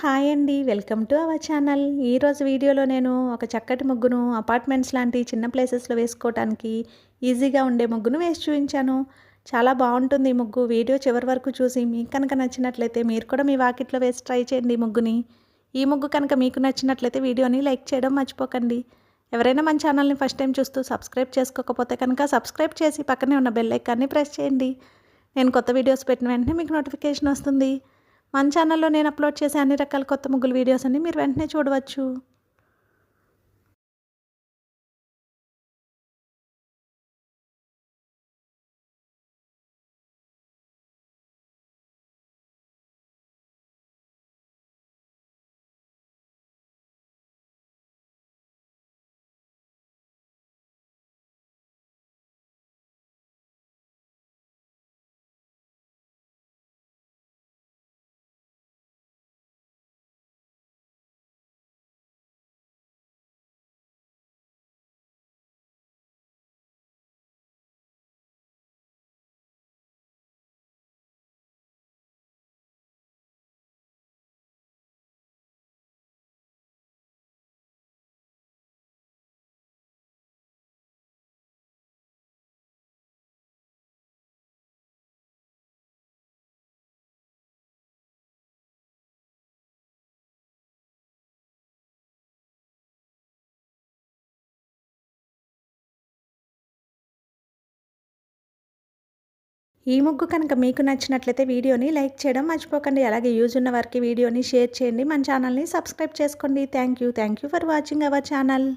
Hi అండి. Welcome to our channel. ఈరోజు వీడియోలో నేను ఒక చక్కటి ముగ్గును అపార్ట్మెంట్స్ లాంటి చిన్న ప్లేసెస్‌లో వేసుకోవటానికి ఈజీగా ఉండే ముగ్గును వేసి చూయించాను. చాలా బావుంటుంది ఈ ముగ్గు. వీడియో చివరి వరకు చూసి మీకు కనుక నచ్చినట్లయితే మీరు కూడా మీ వాకిట్లో వేసి ట్రై చేయండి ఈ ముగ్గుని. ఈ ముగ్గు కనుక మీకు నచ్చినట్లయితే వీడియోని లైక్ చేయడం మర్చిపోకండి. ఎవరైనా మన ఛానల్ని ఫస్ట్ టైం చూస్తూ సబ్స్క్రైబ్ చేసుకోకపోతే కనుక సబ్స్క్రైబ్ చేసి పక్కనే ఉన్న బెల్ ఐకాన్ని ప్రెస్ చేయండి. నేను కొత్త వీడియోస్ పెట్టిన వెంటనే మీకు నోటిఫికేషన్ వస్తుంది. మన ఛానల్లో నేను అప్లోడ్ చేసే అన్ని రకాల కొత్త ముగ్గుల వీడియోస్ అన్ని మీరు వెంటనే చూడవచ్చు. ఈ ముగ్గు కనుక మీకు నచ్చినట్లయితే వీడియోని లైక్ చేయడం మర్చిపోకండి. అలాగే యూజ్ ఉన్న వారికి వీడియోని షేర్ చేయండి. మన ఛానల్ని సబ్స్క్రైబ్ చేసుకోండి. Thank you for watching our channel.